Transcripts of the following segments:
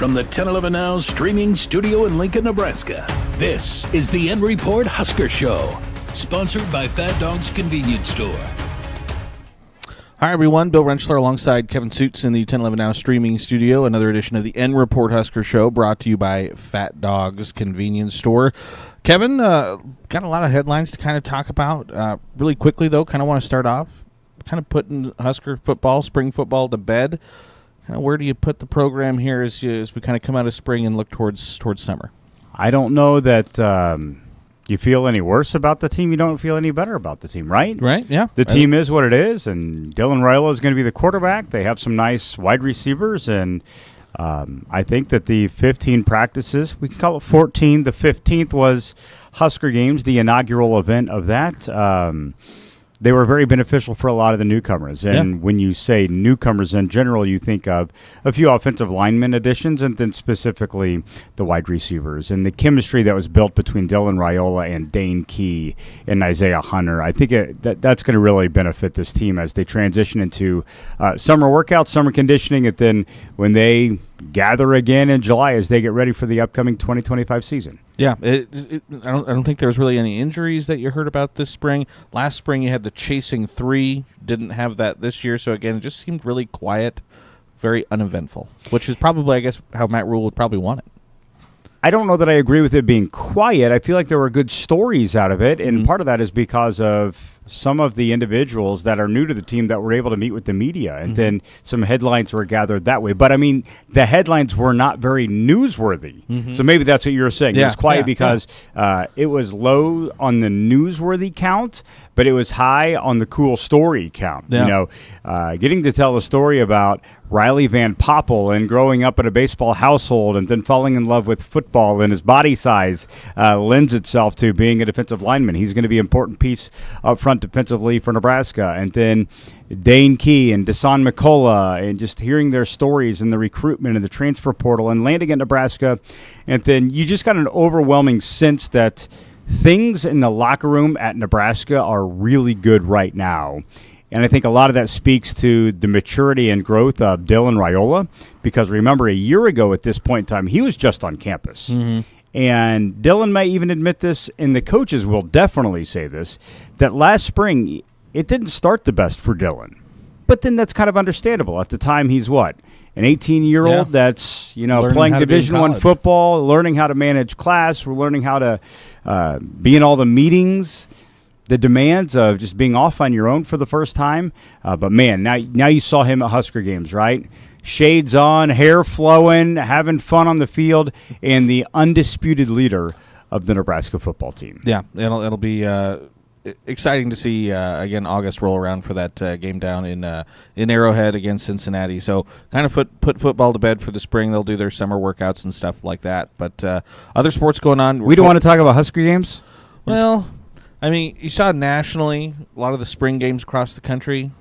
From the 1011 Now streaming studio in Lincoln, Nebraska, this is the N Report Husker Show, sponsored by Fat Dog's Convenience Store. Hi, everyone. Bill Rentschler alongside Kevin Sjuts in the 1011 Now streaming studio. Another edition of the N Report Husker Show brought to you by Fat Dog's Convenience Store. Kevin, got a lot of headlines to kind of talk about. Really quickly, though, kind of want to start off kind of putting Husker football, spring football to bed. Kind of where do you put the program here as we kind of come out of spring and look towards summer? I don't know that you feel any worse about the team. You don't feel any better about the team, right? Right, yeah. The team is what it is, and Dylan Raiola is going to be the quarterback. They have some nice wide receivers, and I think that the 15 practices, we can call it 14. The 15th was Husker Games, the inaugural event of that. They were very beneficial for a lot of the newcomers. And when you say newcomers in general, you think of a few offensive lineman additions and then specifically the wide receivers. And the chemistry that was built between Dylan Raiola and Dane Key and Isaiah Hunter, I think that's going to really benefit this team as they transition into summer workouts, summer conditioning, and then when they gather again in July as they get ready for the upcoming 2025 season. Yeah, I don't think there was really any injuries that you heard about this spring. Last spring you had the chasing three, didn't have that this year. So again, it just seemed really quiet, very uneventful, which is probably, I guess, how Matt Rule would probably want it. I don't know that I agree with it being quiet. I feel like there were good stories out of it, and part of that is because of some of the individuals that are new to the team that were able to meet with the media, and then some headlines were gathered that way. But, I mean, the headlines were not very newsworthy. So maybe that's what you were saying. It was quiet because it was low on the newsworthy count, but it was high on the cool story count. You know, getting to tell a story about Riley Van Poppel and growing up in a baseball household and then falling in love with football and his body size lends itself to being a defensive lineman. He's going to be an important piece up front defensively for Nebraska. And then Dane Key and Desan McCullough, and just hearing their stories and the recruitment and the transfer portal and landing at Nebraska. And then you just got an overwhelming sense that things in the locker room at Nebraska are really good right now. And I think a lot of that speaks to the maturity and growth of Dylan Raiola, because remember, a year ago at this point in time, he was just on campus. And Dylan may even admit this, and the coaches will definitely say this, that last spring, it didn't start the best for Dylan. But then that's kind of understandable. At the time, he's what? An 18-year-old that's, playing Division I football, learning how to manage class, we're learning how to be in all the meetings, the demands of just being off on your own for the first time. But, man, now you saw him at Husker Games, right? Shades on, hair flowing, having fun on the field, and the undisputed leader of the Nebraska football team. Yeah, it'll be exciting to see, again, August roll around for that game down in Arrowhead against Cincinnati. So kind of put football to bed for the spring. They'll do their summer workouts and stuff like that. But other sports going on. We don't want to talk about Husker Games? Well, I mean, you saw nationally a lot of the spring games across the country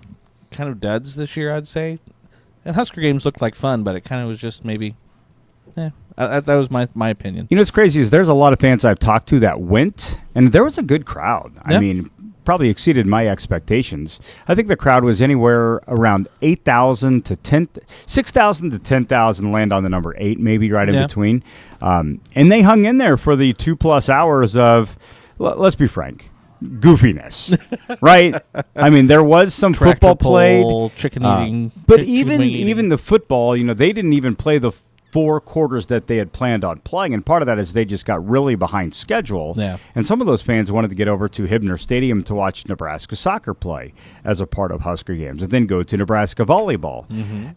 kind of duds this year, I'd say. And Husker Games looked like fun, but it kind of was just maybe, that was my opinion. You know what's crazy is there's a lot of fans I've talked to that went, and there was a good crowd. Yeah. I mean, probably exceeded my expectations. I think the crowd was anywhere around 6,000 to 10,000, land on the number 8, maybe right in between. And they hung in there for the 2+ hours of, let's be frank, goofiness, right? I mean, there was some football played, chicken eating, but even the football, they didn't even play the 4 quarters that they had planned on playing, and part of that is they just got really behind schedule. Yeah. And some of those fans wanted to get over to Hibner Stadium to watch Nebraska soccer play as a part of Husker Games, and then go to Nebraska volleyball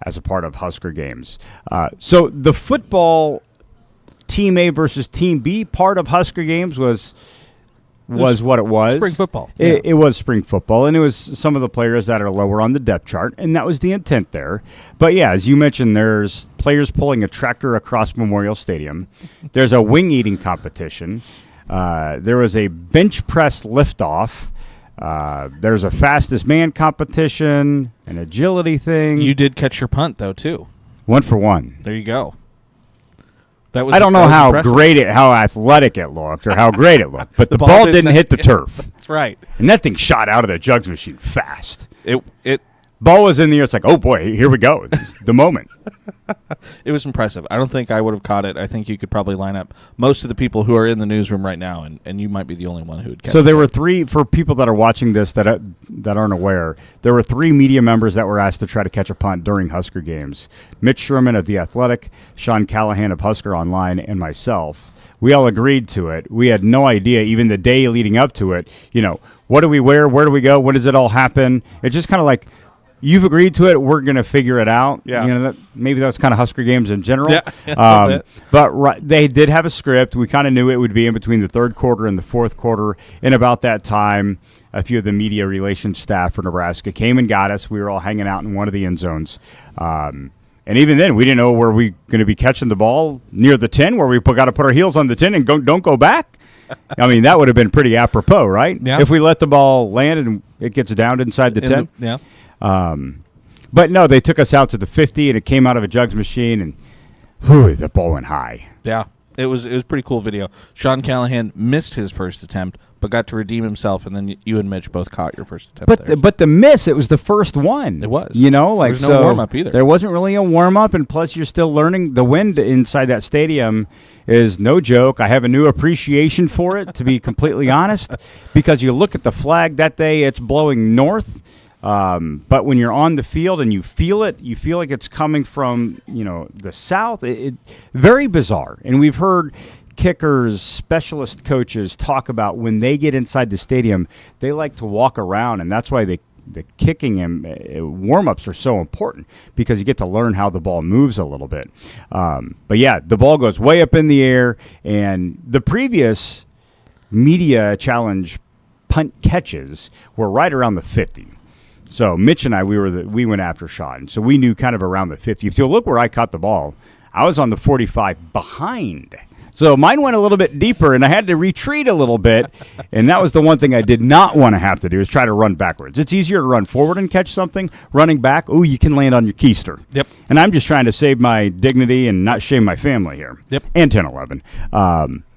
as a part of Husker Games. So the football Team A versus Team B part of Husker Games was what it was. Spring football. It was spring football, and it was some of the players that are lower on the depth chart, and that was the intent there. But, yeah, as you mentioned, there's players pulling a tractor across Memorial Stadium. There's a wing-eating competition. There was a bench press liftoff. There's a fastest man competition, an agility thing. You did catch your punt, though, too. 1 for 1. There you go. I don't know how athletic it looked or how great it looked, but the ball didn't hit the turf. That's right. And that thing shot out of the jugs machine fast. Ball was in the air. It's like, oh, boy, here we go. It's the moment. It was impressive. I don't think I would have caught it. I think you could probably line up most of the people who are in the newsroom right now, and you might be the only one who would catch it. So there were 3, for people that are watching this that aren't aware, there were 3 media members that were asked to try to catch a punt during Husker games. Mitch Sherman of The Athletic, Sean Callahan of Husker Online, and myself. We all agreed to it. We had no idea, even the day leading up to it, what do we wear? Where do we go? When does it all happen? It's just kind of like, you've agreed to it. We're going to figure it out. Yeah. Maybe that's kind of Husker Games in general. Yeah. But they did have a script. We kind of knew it would be in between the third quarter and the fourth quarter. And about that time, a few of the media relations staff for Nebraska came and got us. We were all hanging out in one of the end zones. And even then, we didn't know were we going to be catching the ball near the 10, where we got to put our heels on the 10 and don't go back. I mean, that would have been pretty apropos, right? Yeah. If we let the ball land and it gets downed inside the 10. Yeah. But no, they took us out to the 50, and it came out of a jugs machine, and the ball went high. Yeah. It was pretty cool video. Sean Callahan missed his first attempt, but got to redeem himself, and then you and Mitch both caught your first attempt. But the miss, it was the first one. It was. There was no warm-up either. There wasn't really a warm-up, and plus you're still learning. The wind inside that stadium is no joke. I have a new appreciation for it, to be completely honest, because you look at the flag that day, it's blowing north. But when you're on the field and you feel like it's coming from, the south. It very bizarre. And we've heard kickers, specialist coaches talk about when they get inside the stadium, they like to walk around, and that's why the kicking and warm-ups are so important, because you get to learn how the ball moves a little bit. But yeah, the ball goes way up in the air, and the previous media challenge punt catches were right around the 50. So Mitch and I, we went after Sean. So we knew kind of around the 50. If you look where I caught the ball, I was on the 45 behind. So mine went a little bit deeper, and I had to retreat a little bit. And that was the one thing I did not want to have to do, is try to run backwards. It's easier to run forward and catch something. Running back, you can land on your keister. Yep. And I'm just trying to save my dignity and not shame my family here. Yep. And 10-11.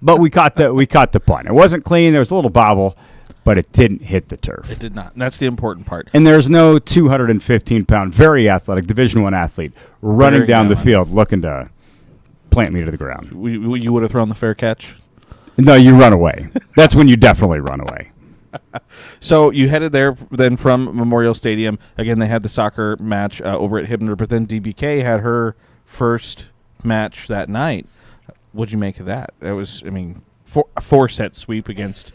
But we caught the punt. It wasn't clean. There was a little bobble, but it didn't hit the turf. It did not. And that's the important part. And there's no 215-pound, very athletic Division I athlete running down the field looking to plant me to the ground. You would have thrown the fair catch? No, you run away. That's when you definitely run away. So you headed there then from Memorial Stadium. Again, they had the soccer match over at Hibner, but then DBK had her first match that night. What'd you make of that? It was, a 4-set sweep against...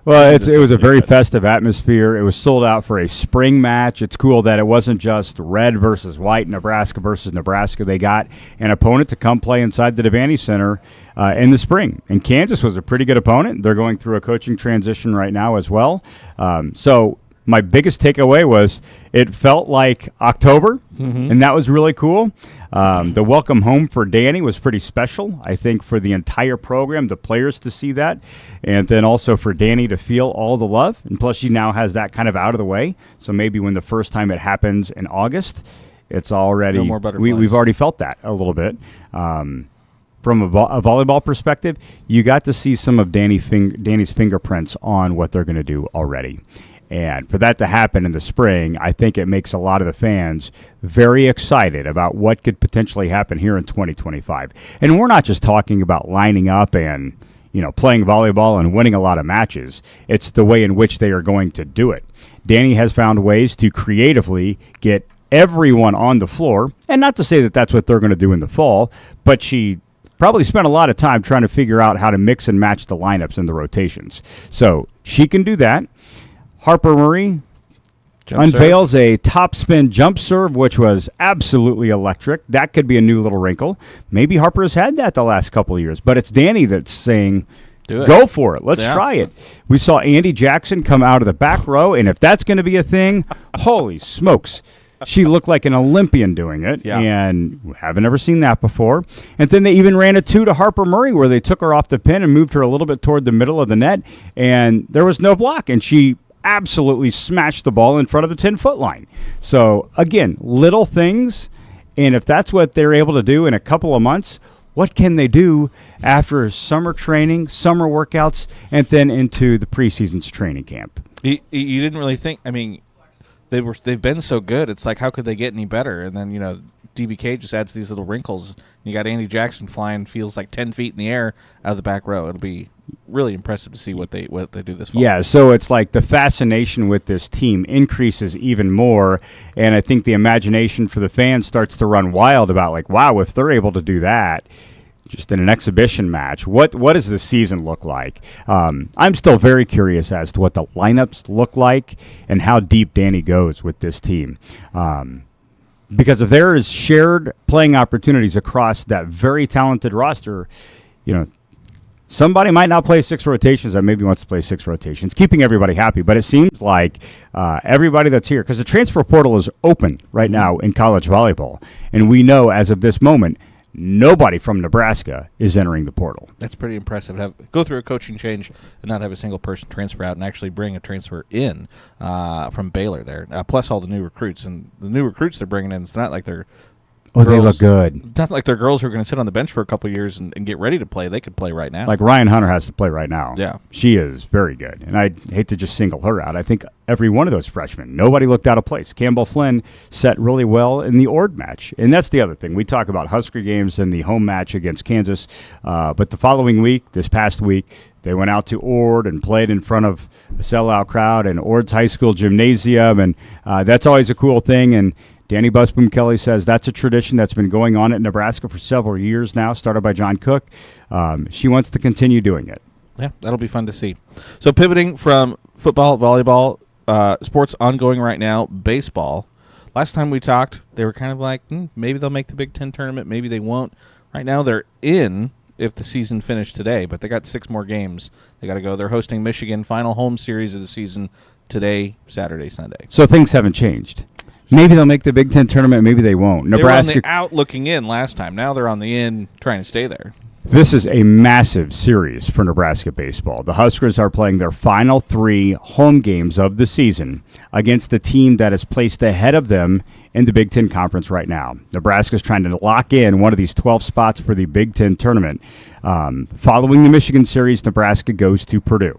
Well, it was a very festive atmosphere. It was sold out for a spring match. It's cool that it wasn't just red versus white, Nebraska versus Nebraska. They got an opponent to come play inside the Devaney Center in the spring. And Kansas was a pretty good opponent. They're going through a coaching transition right now as well. So my biggest takeaway was it felt like October, and that was really cool. The welcome home for Danny was pretty special, I think, for the entire program, the players to see that, and then also for Danny to feel all the love. And plus, she now has that kind of out of the way. So maybe when the first time it happens in August, it's already no more butterflies. We've already felt that a little bit. From a volleyball perspective, you got to see some of Danny's fingerprints on what they're going to do already. And for that to happen in the spring, I think it makes a lot of the fans very excited about what could potentially happen here in 2025. And we're not just talking about lining up and, playing volleyball and winning a lot of matches. It's the way in which they are going to do it. Danny has found ways to creatively get everyone on the floor. And not to say that that's what they're going to do in the fall, but she probably spent a lot of time trying to figure out how to mix and match the lineups and the rotations. So she can do that. Harper Murray unveils a topspin jump serve, which was absolutely electric. That could be a new little wrinkle. Maybe Harper has had that the last couple of years, but it's Danny that's saying, go for it. Let's try it. We saw Andy Jackson come out of the back row, and if that's going to be a thing, holy smokes. She looked like an Olympian doing it, and haven't ever seen that before. And then they even ran a 2 to Harper Murray, where they took her off the pin and moved her a little bit toward the middle of the net, and there was no block, and she absolutely smashed the ball in front of the 10-foot line. So, again, little things, and if that's what they're able to do in a couple of months, what can they do after summer training, summer workouts, and then into the preseason's training camp? You didn't really think, they've been so good. It's like, how could they get any better? And then DBK just adds these little wrinkles. You got Andy Jackson flying, feels like 10 feet in the air out of the back row. It'll be really impressive to see what they do this fall. Yeah, so it's like the fascination with this team increases even more, and I think the imagination for the fans starts to run wild about, like, wow, if they're able to do that just in an exhibition match, what does the season look like? I'm still very curious as to what the lineups look like and how deep Danny goes with this team. Because if there is shared playing opportunities across that very talented roster, somebody might not play 6 rotations that maybe wants to play 6 rotations, keeping everybody happy. But it seems like everybody that's here, because the transfer portal is open right now in college volleyball, and we know as of this moment, nobody from Nebraska is entering the portal. That's pretty impressive. Go through a coaching change and not have a single person transfer out and actually bring a transfer in from Baylor there, plus all the new recruits. And the new recruits they're bringing in, it's not like they're they look good. Not like they're girls who are going to sit on the bench for a couple of years and get ready to play. They could play right now. Like Ryan Hunter has to play right now. Yeah. She is very good. And I hate to just single her out. I think every one of those freshmen, nobody looked out of place. Campbell Flynn set really well in the Ord match. And that's the other thing. We talk about Husker Games and the home match against Kansas. But the following week, this past week, they went out to Ord and played in front of a sellout crowd in Ord's high school gymnasium. And that's always a cool thing. And Danny Busboom Kelly says that's a tradition that's been going on at Nebraska for several years now, started by John Cook. She wants to continue doing it. Yeah, that'll be fun to see. So pivoting from football, volleyball, sports ongoing right now, baseball. Last time we talked, they were kind of like, maybe they'll make the Big Ten tournament, maybe they won't. Right now they're in if the season finished today, but they got 6 more games they got to go. They're hosting Michigan, final home series of the season today, Saturday, Sunday. So things haven't changed. Maybe they'll make the Big Ten tournament. Maybe they won't. Nebraska, they were on the out looking in last time. Now they're on the in trying to stay there. This is a massive series for Nebraska baseball. The Huskers are playing their final 3 home games of the season against the team that is placed ahead of them in the Big Ten Conference right now. Nebraska's trying to lock in one of these 12 spots for the Big Ten tournament. Following the Michigan series, Nebraska goes to Purdue.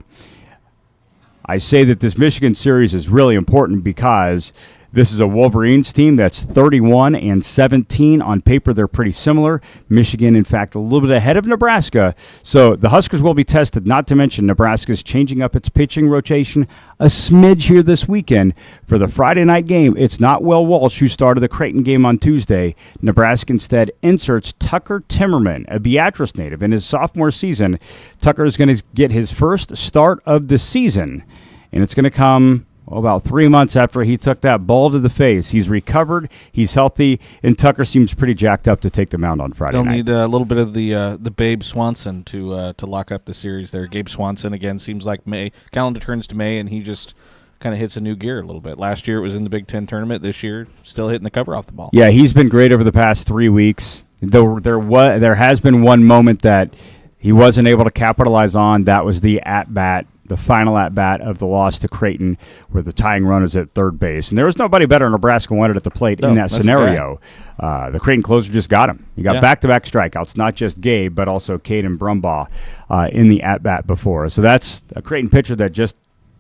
I say that this Michigan series is really important because this is a Wolverines team that's 31-17. On paper, they're pretty similar. Michigan, in fact, a little bit ahead of Nebraska. So the Huskers will be tested, not to mention Nebraska's changing up its pitching rotation a smidge here this weekend. For the Friday night game, it's not Will Walsh who started the Creighton game on Tuesday. Nebraska instead inserts Tucker Timmerman, a Beatrice native, in his sophomore season. Tucker is going to get his first start of the season, and it's going to come about 3 months after he took that ball to the face. He's recovered, he's healthy, and Tucker seems pretty jacked up to take the mound on Friday night. They'll need a little bit of the Babe Swanson to lock up the series there. Gabe Swanson, again, seems like May. Calendar turns to May, and he just kind of hits a new gear a little bit. Last year it was in the Big Ten tournament. This year, still hitting the cover off the ball. Yeah, he's been great over the past 3 weeks. There has been one moment that he wasn't able to capitalize on. That was the at-bat, the final at-bat of the loss to Creighton, where the tying run is at third base. And there was nobody better Nebraska wanted at the plate in that scenario. The Creighton closer just got him. He got back-to-back strikeouts, not just Gabe, but also Caden Brumbaugh in the at-bat before. So that's a Creighton pitcher that just,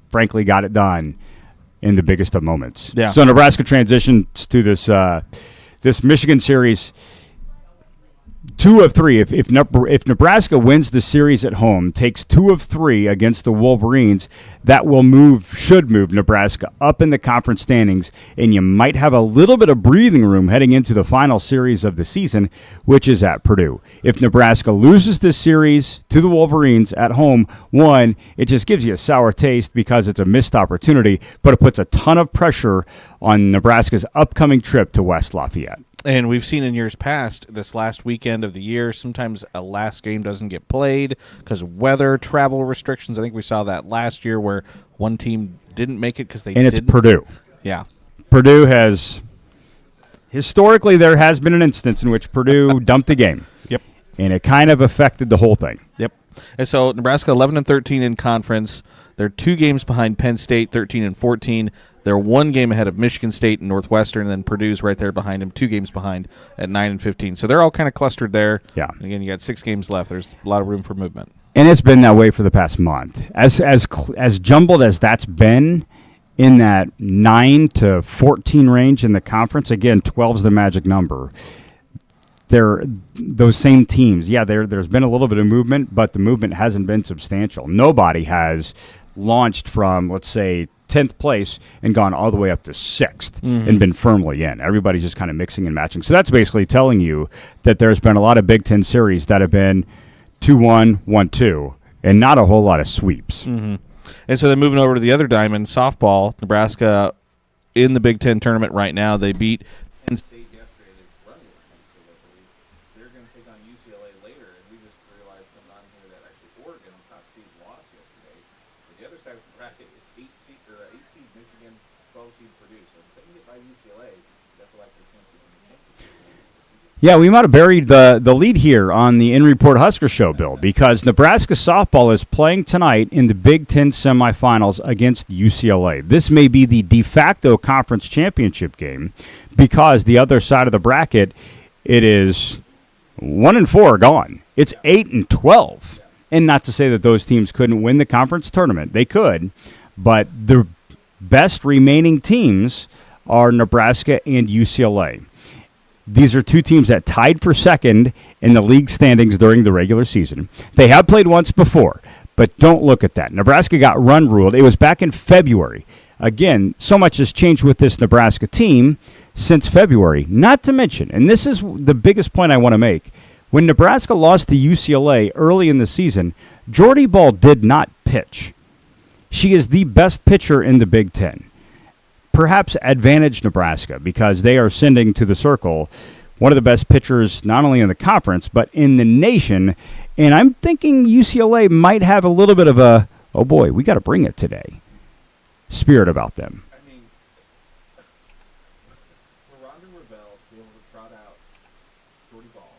frankly, got it done in the biggest of moments. Yeah. So Nebraska transitions to this Michigan series. 2 of 3. If Nebraska wins the series at home, takes 2 of 3 against the Wolverines, that should move Nebraska up in the conference standings, and you might have a little bit of breathing room heading into the final series of the season, which is at Purdue. If Nebraska loses this series to the Wolverines at home, one, it just gives you a sour taste because it's a missed opportunity, but it puts a ton of pressure on Nebraska's upcoming trip to West Lafayette. And we've seen in years past, this last weekend of the year, sometimes a last game doesn't get played because of weather, travel restrictions. I think we saw that last year where one team didn't make it because they didn't. And it's Purdue. Yeah. Purdue has, historically, there has been an instance in which Purdue dumped a game. Yep. And it kind of affected the whole thing. Yep. And so Nebraska 11-13 in conference. They're 2 games behind Penn State, 13-14. They're 1 game ahead of Michigan State and Northwestern, and then Purdue's right there behind them, 2 games behind at 9-15. So they're all kind of clustered there. Yeah. And again, you got 6 games left. There's a lot of room for movement. And it's been that way for the past month. As jumbled as that's been in that 9 to 14 range in the conference. Again, 12 is the magic number. Those same teams, there's been a little bit of movement, but the movement hasn't been substantial. Nobody has launched from, let's say, 10th place and gone all the way up to 6th and been firmly in. Everybody's just kind of mixing and matching. So that's basically telling you that there's been a lot of Big Ten series that have been 2-1, 1-2, and not a whole lot of sweeps. And so then moving over to the other diamond, softball, Nebraska in the Big Ten tournament right now. They beat Penn State yesterday. They've run with Penn State, I believe. They're going to take on UCLA later, and we just realized coming on here that actually Oregon, top seed, lost yesterday. But the other side of the bracket is 8 seed Michigan, 12 seed Purdue. So if they can get by UCLA, definitely like their chances in the championship. Yeah, we might have buried the lead here on the N Report Husker Show, Bill, because Nebraska softball is playing tonight in the Big Ten semifinals against UCLA. This may be the de facto conference championship game because the other side of the bracket, it is 1-4 are gone. It's 8-12. And not to say that those teams couldn't win the conference tournament. They could, but the best remaining teams are Nebraska and UCLA. These are two teams that tied for second in the league standings during the regular season. They have played once before, but don't look at that. Nebraska got run ruled. It was back in February. Again, so much has changed with this Nebraska team since February. Not to mention, and this is the biggest point I want to make, when Nebraska lost to UCLA early in the season, Jordy Ball did not pitch. She is the best pitcher in the Big Ten. Perhaps advantage Nebraska because they are sending to the circle one of the best pitchers not only in the conference but in the nation. And I'm thinking UCLA might have a little bit of a, oh boy, we got to bring it today, spirit about them. I mean, for Rhonda Revelle to be able to trot out Jordy Ball,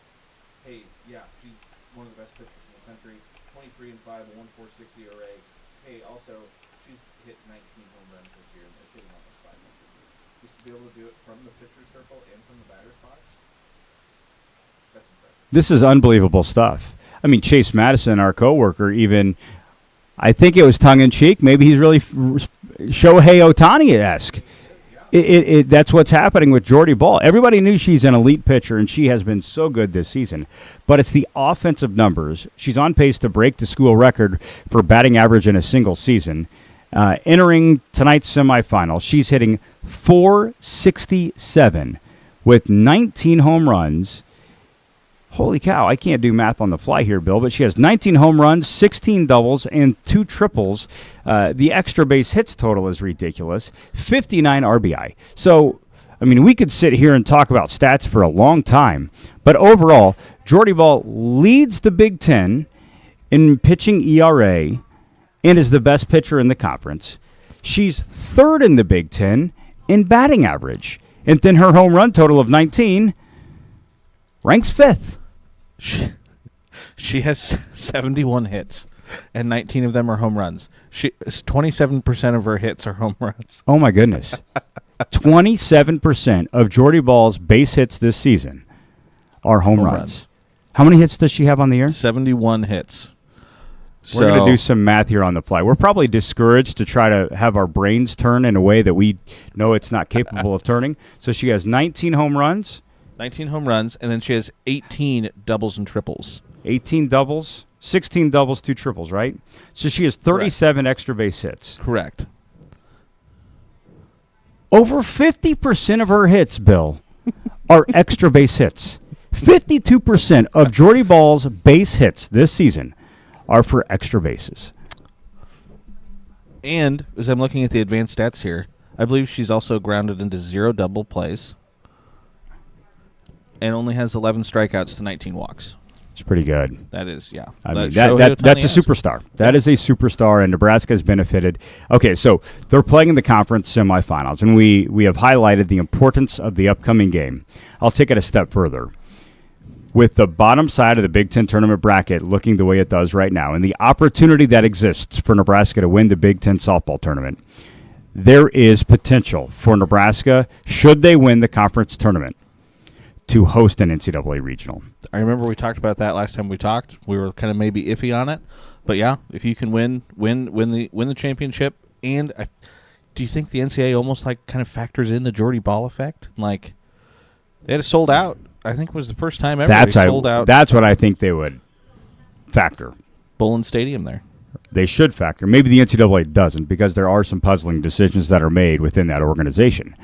hey, yeah, she's one of the best pitchers in the country, 23-5, a 1.46 ERA. Hey, also, she's hit 19 home runs this year, and they're hitting almost 500. Just to be able to do it from the pitcher's circle and from the batter's box, that's impressive. This is unbelievable stuff. I mean, Chase Madison, our coworker, even, I think it was tongue-in-cheek. Maybe he's really Shohei Ohtani-esque. That's what's happening with Jordy Ball. Everybody knew she's an elite pitcher, and she has been so good this season. But it's the offensive numbers. She's on pace to break the school record for batting average in a single season. Entering tonight's semifinal, she's hitting .467 with 19 home runs. Holy cow, I can't do math on the fly here, Bill, but she has 19 home runs, 16 doubles, and 2 triples. The extra base hits total is ridiculous, 59 RBI. So, I mean, we could sit here and talk about stats for a long time, but overall, Jordy Ball leads the Big Ten in pitching ERA and is the best pitcher in the conference. She's third in the Big Ten in batting average, and then her home run total of 19 ranks fifth. She has 71 hits, and 19 of them are home runs. 27% of her hits are home runs. Oh, my goodness. 27% of Jordy Ball's base hits this season are home runs. How many hits does she have on the year? 71 hits. We're going to do some math here on the fly. We're probably discouraged to try to have our brains turn in a way that we know it's not capable of turning. So she has 19 home runs. 19 home runs, and then she has 18 doubles and triples. 18 doubles, 16 doubles, 2 triples, right? So she has 37 extra base hits. Correct. Over 50% of her hits, Bill, are extra base hits. 52% of Jordy Ball's base hits this season are for extra bases. And as I'm looking at the advanced stats here, I believe she's also grounded into 0 double plays and only has 11 strikeouts to 19 walks. It's pretty good. That is, yeah. I mean, that's a superstar. That is a superstar, and Nebraska has benefited. Okay, so they're playing in the conference semifinals, and we have highlighted the importance of the upcoming game. I'll take it a step further. With the bottom side of the Big Ten tournament bracket looking the way it does right now, and the opportunity that exists for Nebraska to win the Big Ten softball tournament, there is potential for Nebraska, should they win the conference tournament, to host an NCAA regional. I remember we talked about that last time we talked. We were kind of maybe iffy on it, but yeah, if you can win the championship, and do you think the NCAA almost like kind of factors in the Jordy Ball effect? Like they had it sold out. I think it was the first time ever they sold out. That's what I think they would factor. Bullen Stadium there. They should factor. Maybe the NCAA doesn't because there are some puzzling decisions that are made within that organization.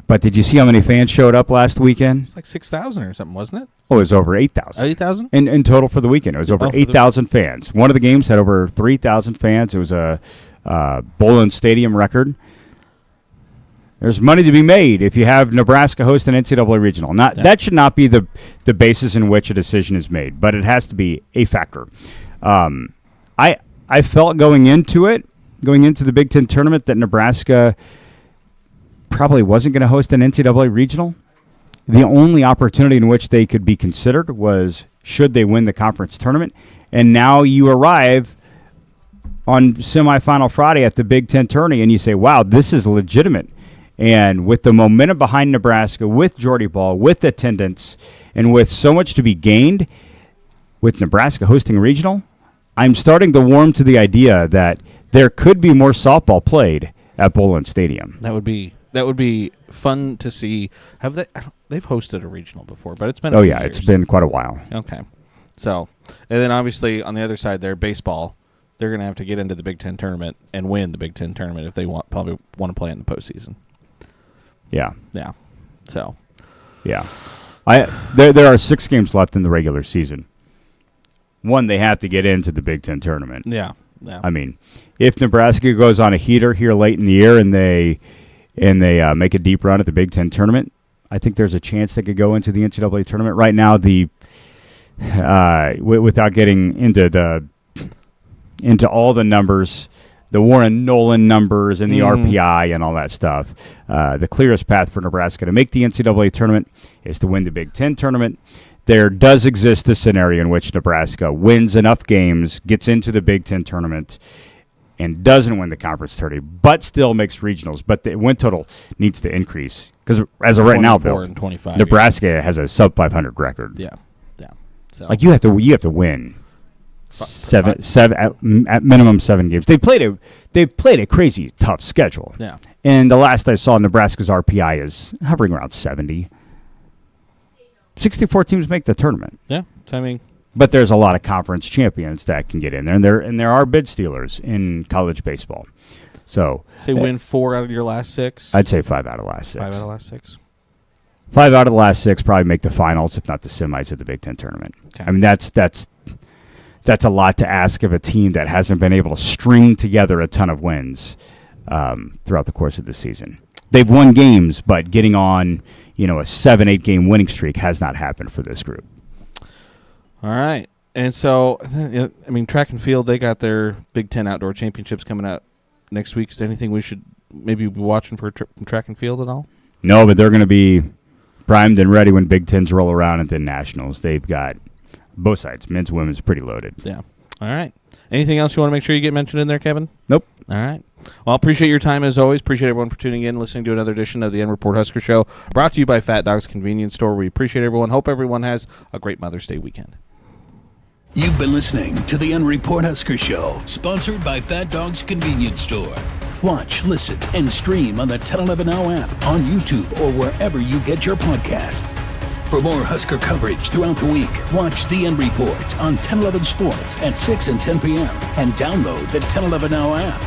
But did you see how many fans showed up last weekend? It's like 6,000 or something, wasn't it? Oh, it was over 8,000. 8,000? In total for the weekend. It was over 8,000 fans. One of the games had over 3,000 fans. It was a Bullen Stadium record. There's money to be made if you have Nebraska host an NCAA regional. That should not be the basis in which a decision is made, but it has to be a factor. I felt going into the Big Ten tournament, that Nebraska probably wasn't going to host an NCAA regional. The only opportunity in which they could be considered was should they win the conference tournament. And now you arrive on semifinal Friday at the Big Ten tourney and you say, wow, this is legitimate. And with the momentum behind Nebraska, with Jordy Ball, with attendance, and with so much to be gained with Nebraska hosting regional, I'm starting to warm to the idea that there could be more softball played at Bullen Stadium. That would be fun to see. They've hosted a regional before, but it's been a few years. It's been quite a while. Okay. So, and then obviously on the other side there, baseball, they're going to have to get into the Big Ten tournament and win the Big Ten tournament if they probably want to play in the postseason. Yeah. Yeah. So. Yeah. There are 6 games left in the regular season. One, they have to get into the Big Ten tournament. Yeah. Yeah. I mean, if Nebraska goes on a heater here late in the year and they make a deep run at the Big Ten tournament, I think there's a chance they could go into the NCAA tournament. Right now, without getting into all the numbers, the Warren Nolan numbers and the RPI and all that stuff, the clearest path for Nebraska to make the NCAA tournament is to win the Big Ten tournament. There does exist a scenario in which Nebraska wins enough games, gets into the Big Ten tournament, and doesn't win the conference tournament, but still makes regionals. But the win total needs to increase because as of right now, Bill, and 25, Nebraska has a sub 500 record. Yeah, yeah. So like you have to win seven at minimum 7 games. They've played a crazy tough schedule. Yeah, and the last I saw, Nebraska's RPI is hovering around 70. 64 teams make the tournament. Yeah, so, I mean. But there's a lot of conference champions that can get in there, and there are bid stealers in college baseball. So say win 4 out of your last 6. I'd say 5 out of the last 6. 5 out of the last 6. 5 out of the last 6 probably make the finals, if not the semis of the Big Ten tournament. Okay. I mean that's a lot to ask of a team that hasn't been able to string together a ton of wins throughout the course of the season. They've won games, but getting on a 7-8 game winning streak has not happened for this group. All right. And so, I mean, track and field, they got their Big Ten Outdoor Championships coming out next week. Is there anything we should maybe be watching for track and field at all? No, but they're going to be primed and ready when Big Tens roll around at the Nationals. They've got both sides, men's and women's, pretty loaded. Yeah. All right. Anything else you want to make sure you get mentioned in there, Kevin? Nope. All right. Well, I appreciate your time as always. Appreciate everyone for tuning in, listening to another edition of the N Report Husker Show, brought to you by Fat Dog's Convenience Store. We appreciate everyone. Hope everyone has a great Mother's Day weekend. You've been listening to the N Report Husker Show, sponsored by Fat Dog's Convenience Store. Watch, listen, and stream on the 1011 Now app, on YouTube, or wherever you get your podcasts. For more Husker coverage throughout the week, watch the N Report on 1011 Sports at 6 and 10 p.m. and download the 1011 Now app.